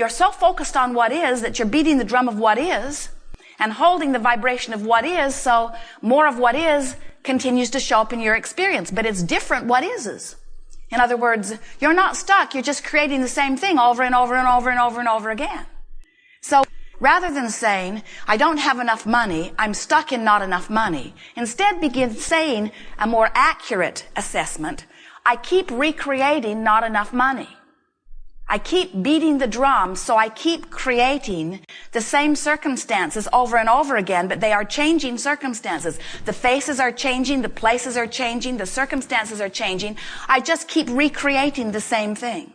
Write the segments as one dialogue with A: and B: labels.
A: you're so focused on what is that you're beating the drum of what is and holding the vibration of what is, so more of what is continues to show up in your experience, but it's different what is. In other words, you're not stuck, you're just creating the same thing over and over and over and over and over again. So rather than saying, I don't have enough money, I'm stuck in not enough money, instead begin saying a more accurate assessment. I keep recreating not enough money. I keep beating the drum, so I keep creating the same circumstances over and over again, but they are changing circumstances. The faces are changing, the places are changing, the circumstances are changing. I just keep recreating the same thing.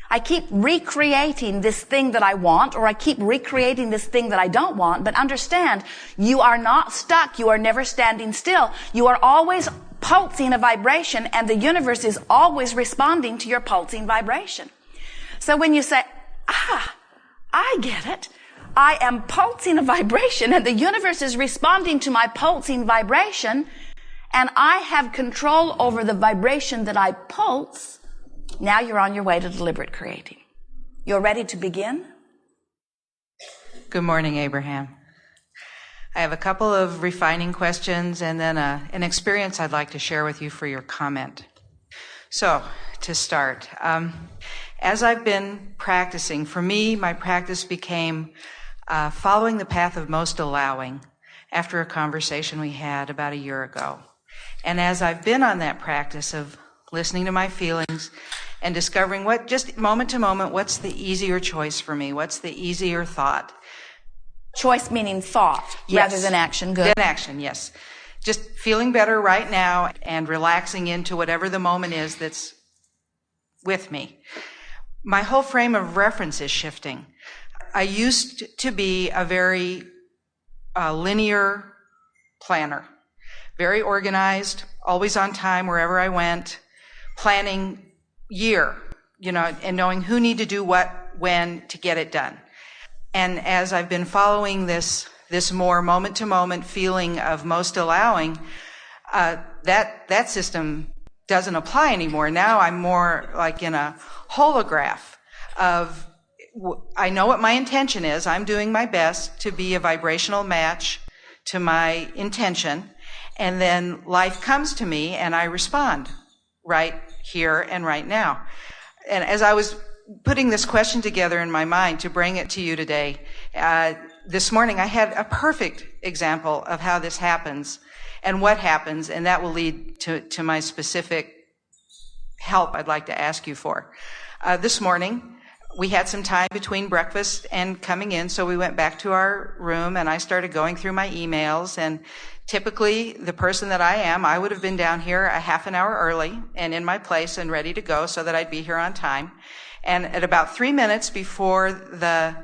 A: I keep recreating this thing that I want, or I keep recreating this thing that I don't want, but understand, you are not stuck. You are never standing still. You are always pulsing a vibration, and the universe is always responding to your pulsing vibration. So when you say, I get it. I am pulsing a vibration, and the universe is responding to my pulsing vibration, and I have control over the vibration that I pulse. Now you're on your way to deliberate creating. You're ready to begin?
B: Good morning, Abraham. I have a couple of refining questions and then an experience I'd like to share with you for your comment. So, to start, as I've been practicing, for me, my practice became following the path of most allowing after a conversation we had about a year ago. And as I've been on that practice of listening to my feelings and discovering what, just moment to moment, what's the easier choice for me? What's the easier thought?
A: Choice meaning thought,
B: yes,
A: rather than action. Good.
B: Than action, yes. Just feeling better right now and relaxing into whatever the moment is that's with me. My whole frame of reference is shifting. I used to be a very linear planner, very organized, always on time wherever I went, planning year, and knowing who need to do what, when to get it done. And as I've been following this more moment-to-moment feeling of most allowing, that system doesn't apply anymore. Now I'm more like in a holograph of, I know what my intention is. I'm doing my best to be a vibrational match to my intention. And then life comes to me and I respond right here and right now. And as I was putting this question together in my mind to bring it to you today, this morning I had a perfect example of how this happens and what happens, and that will lead to my specific help I'd like to ask you for. This morning, we had some time between breakfast and coming in, so we went back to our room and I started going through my emails, and typically the person that I am, I would have been down here a half an hour early and in my place and ready to go so that I'd be here on time. And at about 3 minutes before the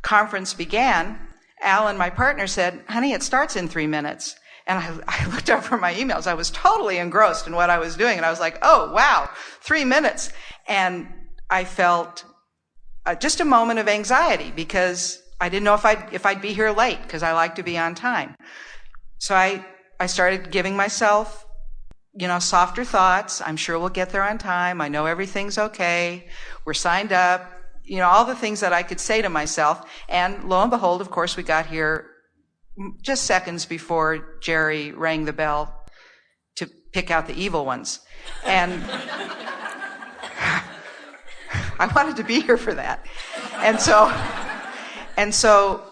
B: conference began, Alan, my partner, said, honey, it starts in 3 minutes. And I looked over my emails. I was totally engrossed in what I was doing. And I was like, oh, wow, 3 minutes. And I felt just a moment of anxiety because I didn't know if I'd be here late because I like to be on time. So I started giving myself, softer thoughts. I'm sure we'll get there on time. I know everything's okay. We're signed up. All the things that I could say to myself. And lo and behold, of course, we got here just seconds before Jerry rang the bell to pick out the evil ones. And I wanted to be here for that. And so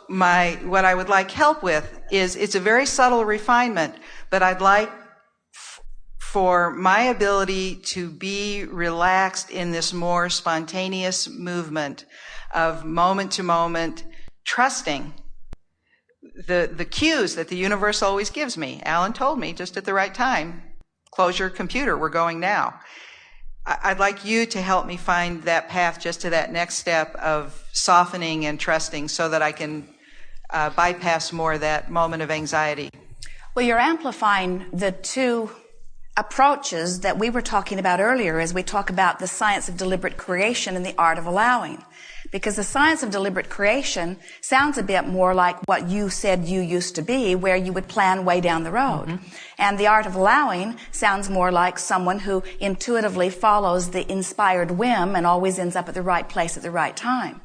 B: what I would like help with is, it's a very subtle refinement, but I'd like for my ability to be relaxed in this more spontaneous movement of moment to moment, trusting the cues that the universe always gives me. Alan told me just at the right time, close your computer, we're going now. I'd like you to help me find that path just to that next step of softening and trusting so that I can bypass more of that moment of anxiety.
A: Well, you're amplifying the two approaches that we were talking about earlier as we talk about the science of deliberate creation and the art of allowing. because the science of deliberate creation sounds a bit more like what you said you used to be, where you would plan way down the road. Mm-hmm. And the art of allowing sounds more like someone who intuitively follows the inspired whim and always ends up at the right place at the right time.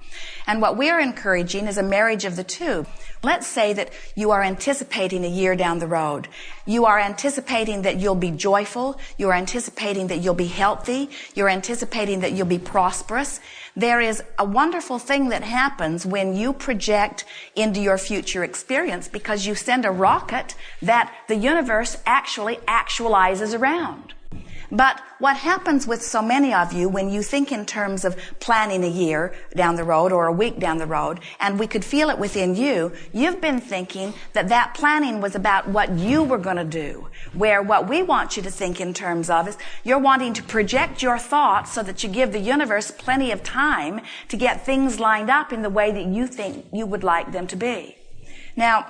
A: And what we're encouraging is a marriage of the two. Let's say that you are anticipating a year down the road. You are anticipating that you'll be joyful. You are anticipating that you'll be healthy. You're anticipating that you'll be prosperous. There is a wonderful thing that happens when you project into your future experience, because you send a rocket that the universe actually actualizes around. But what happens with so many of you when you think in terms of planning a year down the road or a week down the road, and we could feel it within you, you've been thinking that that planning was about what you were going to do, where what we want you to think in terms of is you're wanting to project your thoughts so that you give the universe plenty of time to get things lined up in the way that you think you would like them to be. Now,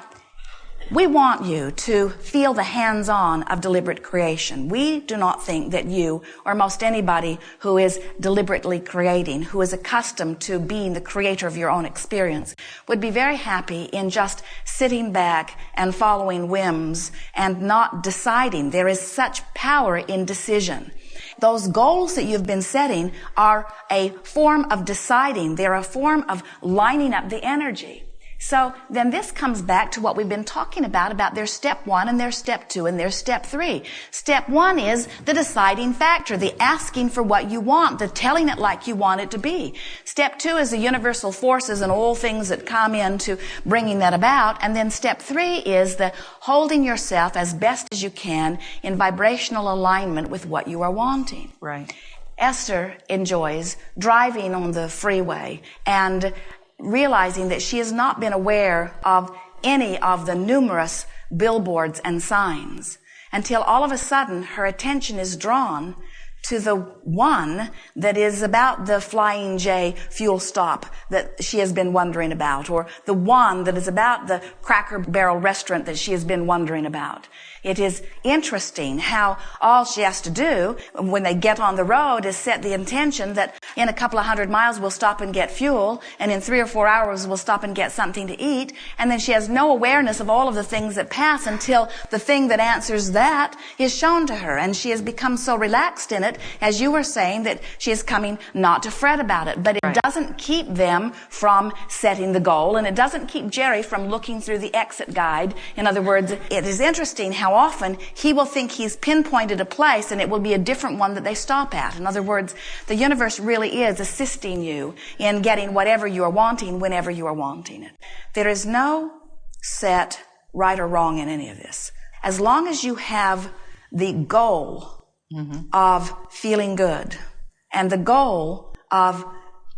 A: we want you to feel the hands-on of deliberate creation. We do not think that you, or most anybody who is deliberately creating, who is accustomed to being the creator of your own experience, would be very happy in just sitting back and following whims and not deciding. There is such power in decision. Those goals that you've been setting are a form of deciding. They're a form of lining up the energy. So then this comes back to what we've been talking about their step 1 and their step 2 and their step 3. Step 1 is the deciding factor, the asking for what you want, the telling it like you want it to be. Step 2 is the universal forces and all things that come into bringing that about. And then step 3 is the holding yourself as best as you can in vibrational alignment with what you are wanting.
B: Right.
A: Esther enjoys driving on the freeway and realizing that she has not been aware of any of the numerous billboards and signs until all of a sudden her attention is drawn to the one that is about the Flying J fuel stop that she has been wondering about, or the one that is about the Cracker Barrel restaurant that she has been wondering about. It is interesting how all she has to do when they get on the road is set the intention that in a couple of 100 miles we'll stop and get fuel, and in 3 or 4 hours we'll stop and get something to eat, and then she has no awareness of all of the things that pass until the thing that answers that is shown to her, and she has become so relaxed in it, as you were saying, that she is coming not to fret about it. But it doesn't keep them from setting the goal, and it doesn't keep Jerry from looking through the exit guide. In other words, it is interesting how often he will think he's pinpointed a place and it will be a different one that they stop at. In other words, the universe really is assisting you in getting whatever you are wanting whenever you are wanting it. There is no set right or wrong in any of this. As long as you have the goal of feeling good and the goal of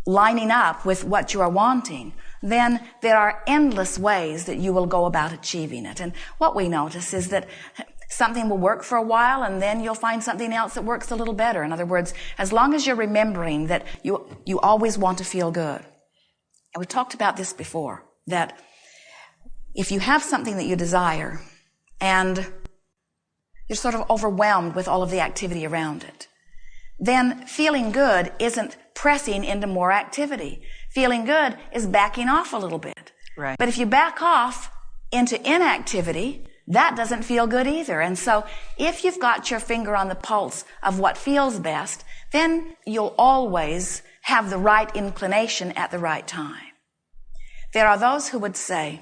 A: lining up with what you are wanting, then there are endless ways that you will go about achieving it. And what we notice is that something will work for a while and then you'll find something else that works a little better. In other words, as long as you're remembering that you always want to feel good. And we talked about this before, that if you have something that you desire and you're sort of overwhelmed with all of the activity around it, then feeling good isn't pressing into more activity. Feeling good is backing off a little bit.
B: Right.
A: But if you back off into inactivity, that doesn't feel good either. And so if you've got your finger on the pulse of what feels best, then you'll always have the right inclination at the right time. There are those who would say,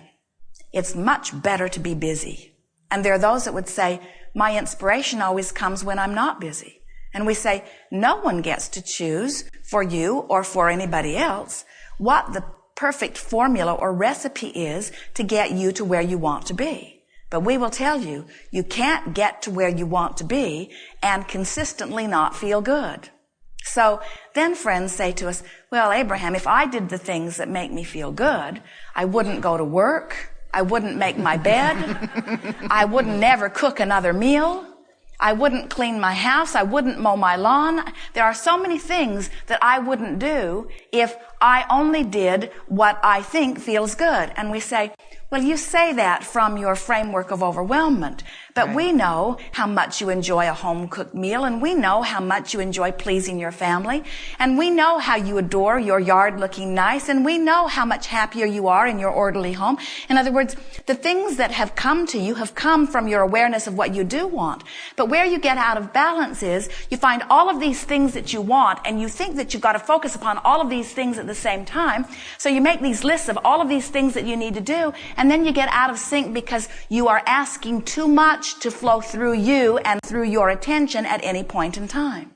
A: it's much better to be busy. And there are those that would say, my inspiration always comes when I'm not busy. And we say, no one gets to choose for you or for anybody else what the perfect formula or recipe is to get you to where you want to be. But we will tell you, you can't get to where you want to be and consistently not feel good. So then friends say to us, well, Abraham, if I did the things that make me feel good, I wouldn't go to work, I wouldn't make my bed, I wouldn't never cook another meal, I wouldn't clean my house, I wouldn't mow my lawn. There are so many things that I wouldn't do if I only did what I think feels good. And we say, well, you say that from your framework of overwhelmment, but we know how much you enjoy a home-cooked meal, and we know how much you enjoy pleasing your family, and we know how you adore your yard looking nice, and we know how much happier you are in your orderly home. In other words, the things that have come to you have come from your awareness of what you do want. But where you get out of balance is you find all of these things that you want, and you think that you've got to focus upon all of these things at the same time. So you make these lists of all of these things that you need to do, and then you get out of sync because you are asking too much to flow through you and through your attention at any point in time.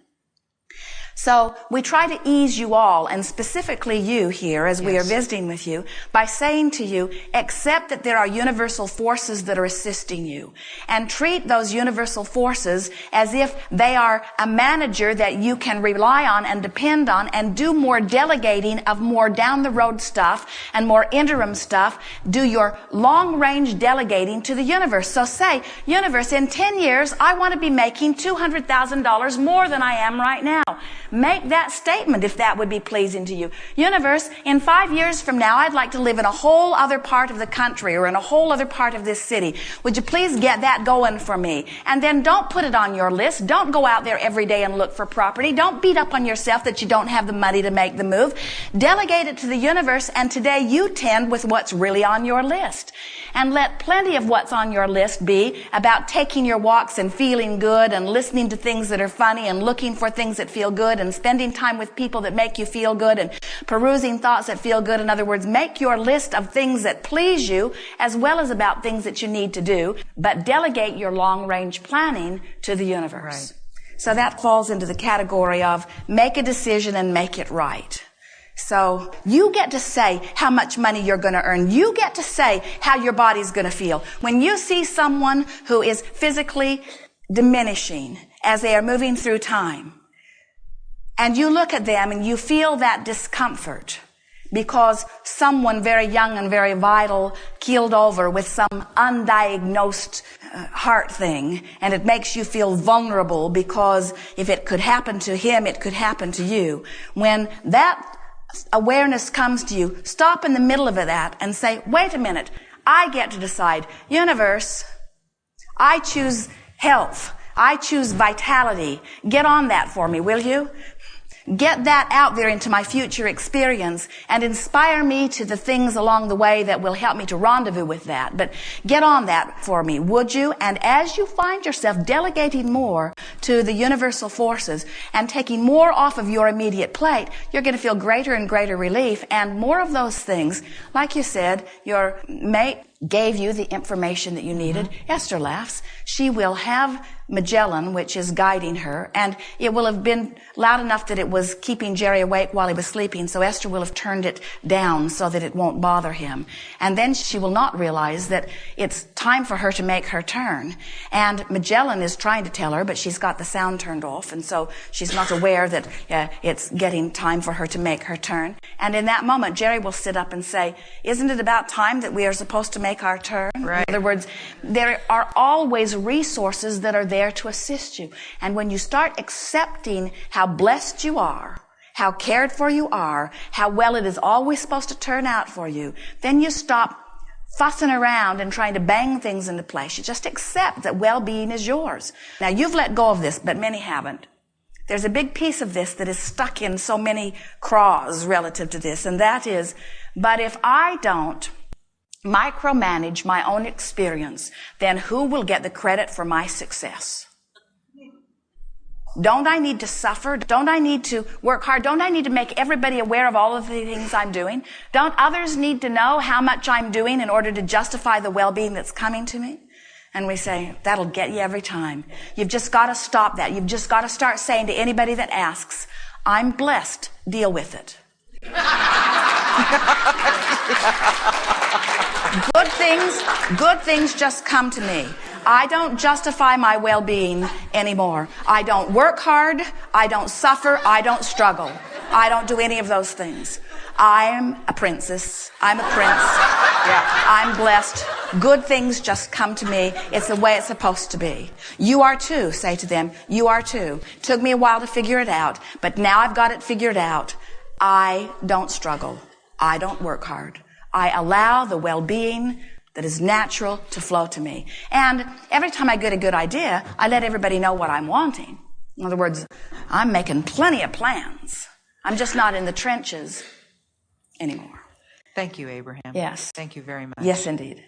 A: So we try to ease you all, and specifically you here as we are visiting with you, by saying to you, accept that there are universal forces that are assisting you, and treat those universal forces as if they are a manager that you can rely on and depend on, and do more delegating of more down the road stuff and more interim stuff. Do your long range delegating to the universe. So say, universe, in 10 years, I want to be making $200,000 more than I am right now. Make that statement if that would be pleasing to you. Universe, in 5 years from now, I'd like to live in a whole other part of the country or in a whole other part of this city. Would you please get that going for me? And then don't put it on your list. Don't go out there every day and look for property. Don't beat up on yourself that you don't have the money to make the move. Delegate it to the universe, and today you tend with what's really on your list. And let plenty of what's on your list be about taking your walks and feeling good and listening to things that are funny and looking for things that feel good and spending time with people that make you feel good and perusing thoughts that feel good. In other words, make your list of things that please you as well as about things that you need to do, but delegate your long-range planning to the universe. Right. So that falls into the category of make a decision and make it right. So you get to say how much money you're going to earn. You get to say how your body's going to feel. When you see someone who is physically diminishing as they are moving through time, and you look at them and you feel that discomfort because someone very young and very vital keeled over with some undiagnosed heart thing, and it makes you feel vulnerable because if it could happen to him, it could happen to you. When that awareness comes to you, stop in the middle of that and say, wait a minute, I get to decide. Universe, I choose health. I choose vitality. Get on that for me, will you? Get that out there into my future experience and inspire me to the things along the way that will help me to rendezvous with that. But get on that for me, would you? And as you find yourself delegating more to the universal forces and taking more off of your immediate plate, you're going to feel greater and greater relief, and more of those things. Like you said, your mate gave you the information that you needed. Esther laughs. She will have Magellan, which is guiding her, and it will have been loud enough that it was keeping Jerry awake while he was sleeping, so Esther will have turned it down so that it won't bother him. And then she will not realize that it's time for her to make her turn. And Magellan is trying to tell her, but she's got the sound turned off, and so she's not aware that it's getting time for her to make her turn. And in that moment, Jerry will sit up and say, isn't it about time that we are supposed to make our turn? Right. In other words, there are always resources that are there to assist you. And when you start accepting how blessed you are, how cared for you are, how well it is always supposed to turn out for you, then you stop fussing around and trying to bang things into place. You just accept that well-being is yours. Now, you've let go of this, but many haven't. There's a big piece of this that is stuck in so many craws relative to this, and that is, but if I don't micromanage my own experience, then who will get the credit for my success? Don't I need to suffer? Don't I need to work hard? Don't I need to make everybody aware of all of the things I'm doing? Don't others need to know how much I'm doing in order to justify the well-being that's coming to me? And we say, that'll get you every time. You've just got to stop that. You've just got to start saying to anybody that asks, I'm blessed, deal with it. Good things just come to me. I don't justify my well-being anymore. I don't work hard. I don't suffer. I don't struggle. I don't do any of those things. I'm a princess. I'm a prince. I'm blessed. Good things just come to me. It's the way it's supposed to be. You are too, say to them. You are too. Took me a while to figure it out, but now I've got it figured out. I don't struggle. I don't work hard. I allow the well-being that is natural to flow to me. And every time I get a good idea, I let everybody know what I'm wanting. In other words, I'm making plenty of plans. I'm just not in the trenches anymore.
B: Thank you, Abraham.
A: Yes.
B: Thank you very much.
A: Yes, indeed.